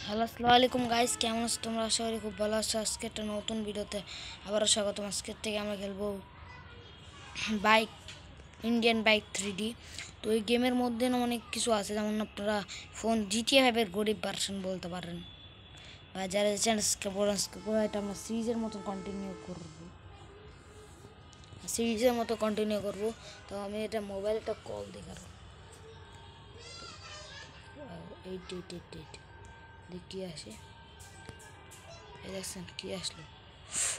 Hello আসসালামু আলাইকুম guys, কেমন আছো তোমরা? আশা করি খুব ভালো আছো। আজকে একটা নতুন ভিডিওতে আবারও স্বাগতম। আজকের থেকে আমরা খেলবো বাইক, ইন্ডিয়ান বাইক 3D। তো এই গেমের মধ্যে না অনেক কিছু আছে, যেমন আপনারা ফোন GTA 5-এর গরিব ভার্সন বলতে পারেন, বা যারা চ্যানেলকে বলেন এটা আমরা সিরিজের মতো কন্টিনিউ করবো। তো আমি এটা মোবাইলে একটা কল দেখার 8888 দেখি আসে। দেখছেন কি আসলো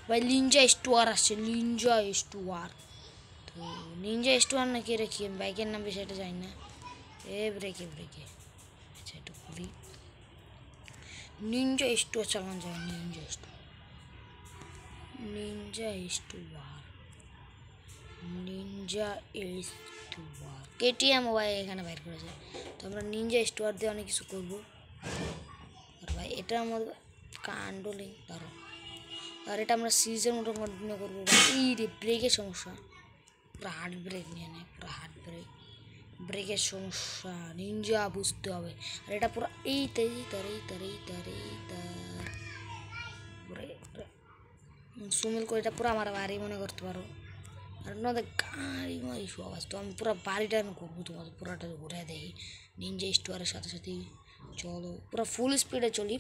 ভাই? লিঞ্জা স্টুয়ার আসছে, লিঞ্জা স্টুয়ার। তো নিনজা স্টুয়ার নাকি রেখি, আমি বাইকের নাম বেশি এটা জানি না। ব্রেকে ব্রেকে, আচ্ছা একটু ঘুরি। নিনজা স্টুয়ার চালানো যায়, নিনজা স্টুয়ার, নিনজা স্টুয়ার, নিনজা স্টুয়ার কেটিএম ভাই এখানে বাইর করা যায়। তো আমরা নিনজা স্টুয়ার দিয়ে অনেক কিছু করবো। আর ভাই এটা আমাদের কান্ডলিং ধরো, আর এটা আমরা সিরিজের মতো কন্টিনিউ করবো। এই রে ব্রেকের সমস্যা, পুরো হার্ড ব্রেক নিয়ে নেয়, পুরো হার্ড ব্রেক, ব্রেকের সমস্যা নিনজা বুঝতে হবে। আর এটা পুরো এই তারি তারি তারি তারি তার সুমিল করে, এটা পুরো আমার বাড়ি মনে করতে পারো। আর আপনাদের গাড়ি মারি সব আওয়াজ, তো আমি পুরো বাড়িটা করবো, তোমাদের পুরোটা ঘুরে দেখি নিনজা স্টোয়ারের সাথে সাথে। চলো পুরো ফুল স্পিডে চলি,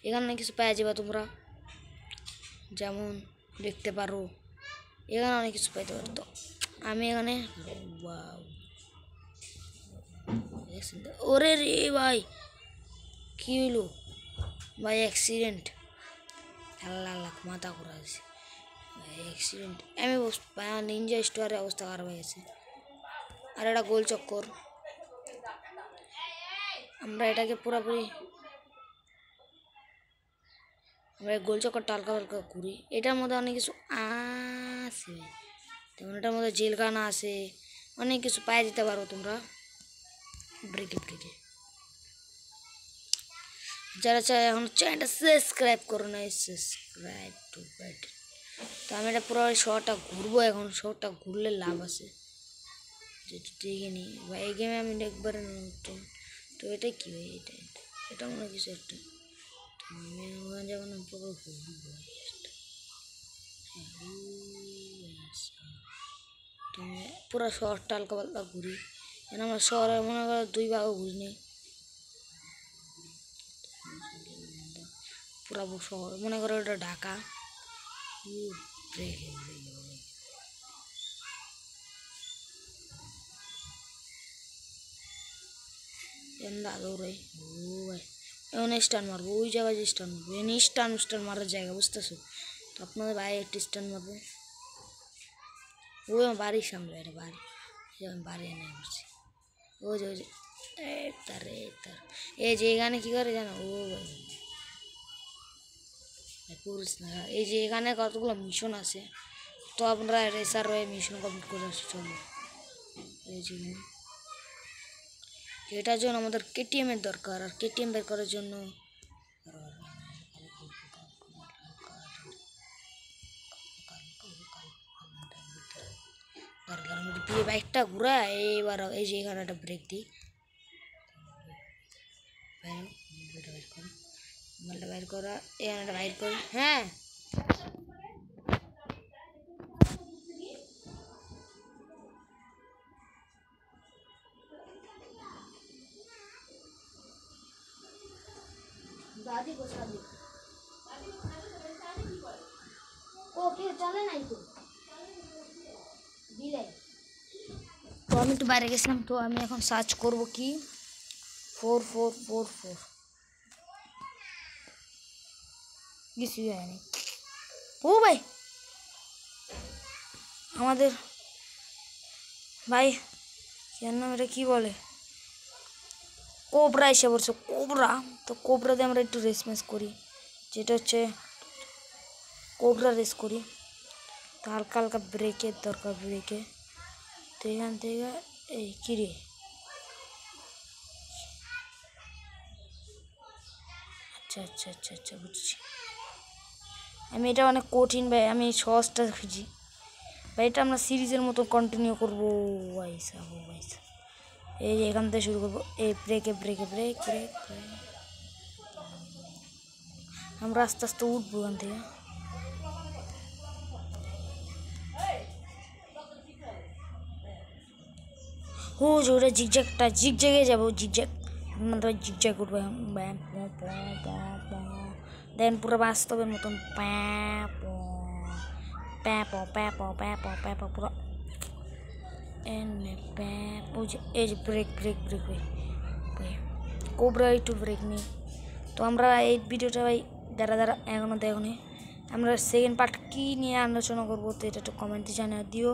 এখানে কিছু পেয়ে যাবে তোমরা, যেমন দেখতে পারো এখানে অনেক কিছু পাইতে পারো। তো আমি এখানে ওরে রে ভাই, কি হইলো ভাই? অ্যাক্সিডেন্ট, আল্লাহ আল্লাহ মাথা করা আছে ভাই, অ্যাক্সিডেন্ট। আমি নিনজা স্টোয়ারের অবস্থা খারাপ হয়ে গেছে। আর এটা গোল চক্কর, আমরা এটাকে পুরোপুরি আমরা গোল চক্করটা হালকা হালকা ঘুরি। এটার মধ্যে অনেক কিছু আছে, যেমন এটার মধ্যে জেলখানা আছে, অনেক কিছু পাই দিতে পারো তোমরা। ব্রেকে ব্রেকে, যারা চায় এখন চ্যানেলটা সাবস্ক্রাইব করো না, সাবস্ক্রাইব টু বাটন। তো আমি এটা পুরো শহরটা ঘুরবো, এখন শহরটা ঘুরলে লাভ আছে, যেটা দেখে নিই বা এই গেমে আমি একবারে নতুন। তো এটা কি হয়? এটা এটা এটা মনে কিছু একটা, তো আমি ওখানে যখন পুরো ঘুরবো, তো পুরো শহরটা হালকা পাতলা ঘুরি। কেন আমরা শহরে মনে করো 2 ভাগও ঘুরিনি, পুরো শহর মনে করো এটা ঢাকা। ব্রেকে ব্রেকে এমন দৌড়াই, ও ভাই এখন স্টান মারবো, ওই জায়গায় যে স্টান মারবো, এনে স্টান স্টান মারার জায়গা বুঝতেছো? তো আপনাদের ভাই একটি স্টান মারবো, ওই আমার বাড়ির সামনে, এটা বাড়ি, আমি বাড়ি এনে করছি। ওই যে ওই যে তার এই যে এখানে কী করে জানো? ও ভাই পুরুষ না, এই যে এখানে কতগুলো মিশন আছে, তো আপনারা রেসার হয়ে মিশন কমপ্লিট করে আসছে। চলো এই যে এটার জন্য আমাদের কেটিএমের দরকার, আর কেটিএম বের করার জন্য বাইকটা ঘুরা। এইবার এই যে এখানে একটা ব্রেক দিই, বাইর করা, এখানে একটা বাইর করি। হ্যাঁ দাদি গো দাদি, ও কে চলে নাই তো দিলে। তো আমি তো বাইরে গেছিলাম, তো আমি এখন সার্চ করব কি 4444, কিছুই হয়নি। ও ভাই আমাদের ভাই কেন নাম, এটা কী বলে, কোবরা এসে পড়ছে, কোবরা। তো কোবরা দিয়ে আমরা একটু রেস মেস করি, যেটা হচ্ছে কোবরা রেস করি। তো হালকা হালকা ব্রেকের দরকার, ব্রেকে। তো এখান থেকে এই কিরে, আচ্ছা আচ্ছা আচ্ছা আচ্ছা বুঝছি। আমি এটা অনেক কঠিন ভাই, আমি সহজটা খুঁজি ভাই। এটা আমরা সিরিজের মতো কন্টিনিউ করবো ভাই সাহ, ভাই সাহ। এই যে এখান থেকে শুরু করবো, এই ব্রেকে ব্রেকে ব্রেক ব্রেক ব্রেক। আমরা আস্তে আস্তে উঠবো ওখান থেকে। ও যে ওটা জিগজ্যাগটা, জিগজ্যাগে যাবো, জিগজ্যাগ মানে জিগজ্যাগ উঠবো। দেন পুরো বাস্তবের মতন পুরো ওই যে ব্রেক ব্রেক ব্রেক ব্রেক কোবরা একটু ব্রেক নেই। তো আমরা এই ভিডিওটা ভাই যারা এখনও দেখনি, আমরা সেকেন্ড পার্ট কী নিয়ে আলোচনা করবো তো এটা একটু কমেন্টে জানিয়ে দিও।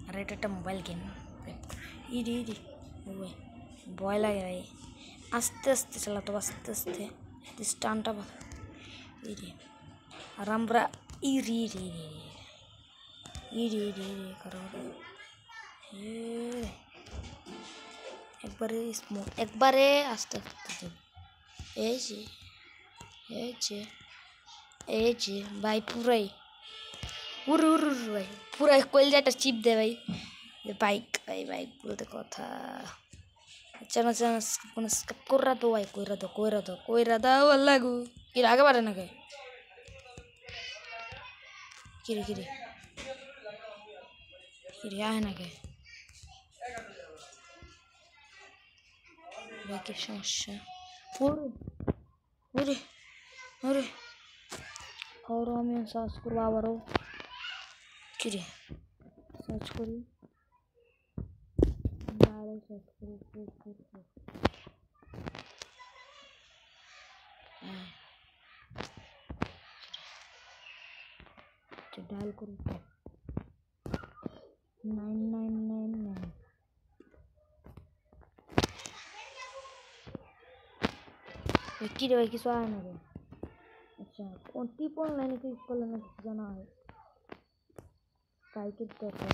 আর এটা একটা মোবাইল গেম, ইডি ইডি ভাই ভয় লাগে ভাই, আস্তে আস্তে চালাতো, আস্তে আস্তে স্টানটা ইডি। আর আমরা ইরি ইরি ইরি ইরি ইরি করো একবারে স্মুথ, একবারে আস্তে আস্তে। এই যে এই যে এই যে ভাই পুরাই উড়ু উড়ু ভাই পুরাই কলজাটা চিপ দে ভাই। বাইক ভাই বাইক বলতে কথা। চ্যানেল কোনো কইরা দো ভাই, কইরা দাও আল্লাহ গো। কি আগে পারে না কে কিরে কিরে কিরে আয় না কে বাইকের সমস্যা। ওরে ওরে আরও আমি সার্চ করবো আবারও। কিরে সার্চ করি, সার্চ করি ডায়াল করি 9999। কি রে ভাই কিছু আয় না রে। আচ্ছা কোন টিপ অনলাইনে ক্লিক করলে না কিছু জানা হয় কালকে দেখো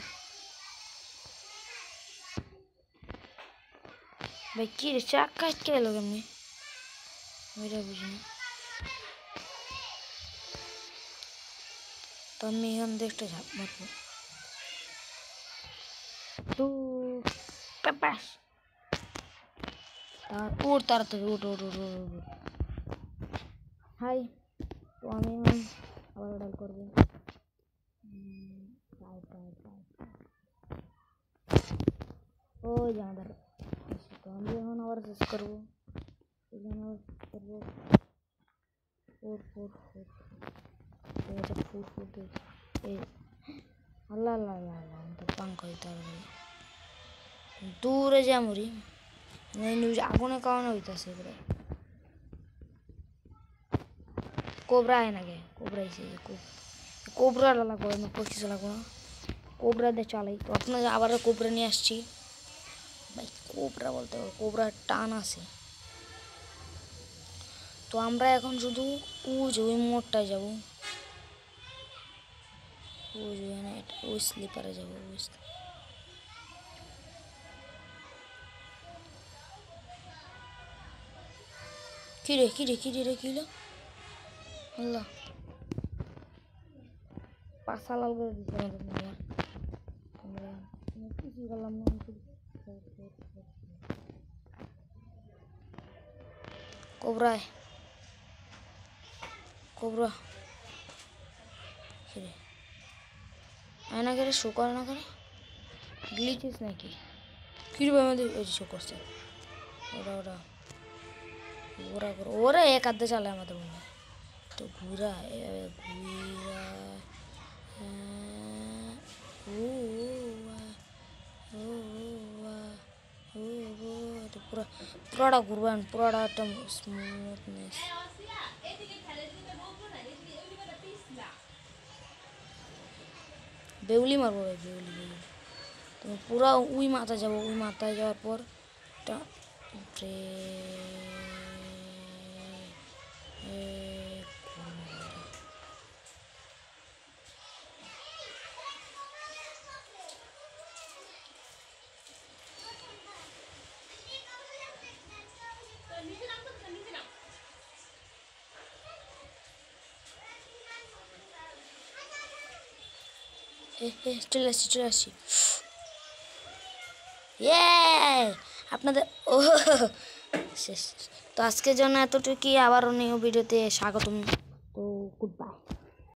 ভাই। কি রে চাক কাটকে এলো কেমনি ওইটা বুঝি না। তো আমি এখান থেকে একটা ঝাঁপ মারবো। তো পেপাস উঠ তাড়াতাড়ি উঠ উঠ উঠ উঠ। হাই তো আমি আবার অর্ডার করবো। ওই যে আমাদের তো আমি এখন আবার শেষ করবো। এখানে আবার করবো আল্লাহ আল্লাহ আল্লাহ আল্লাহ তো পাঙ্কা হইতে হবে দূরে যা মরি নিউজ আগুনের কারণে হইতেছে এগুলো। কোবরা আয় না গে, কোবরা এসে কোবরা লাগবো, আমি পঁচিশ লাগবো না কোবরা দিয়ে চালাই। তো আপনার আবার কোবরা নিয়ে আসছি ভাই। কোবরা বলতে কোবরার টান আছে। তো আমরা এখন শুধু ওই মোড়টায় যাবো, ওই স্লিপারে যাবো। কিরে কিরে কিরে রে কিলো আল্লাহ পাশা লাল করে দিচ্ছে আমাদের। আমরা কিছু করলাম না। কোবরায় কোবরা কিরে আয় না করে শো করে না করে গ্লিচিস নাকি কিরে আমাদের ওই শো করছে। ওরা ওরা ওরা ওরা এক আধে চালে আমাদের মনে হয়। তো ঘুরা ঘুরা পুরা পুরাটা ঘুরবেন, পুরাটা একটা স্মুথনেস। বেউলি মারবো ভাই বেউলি বেউলি। তো পুরা ওই মাথায় যাবো, ওই মাথায় যাওয়ার পর চলে আসছি চলে আসছি। আপনাদের ও শেষ। তো আজকের জন্য এতটুকুই, আবার নিউ ভিডিওতে স্বাগতম। তো গুড বাই।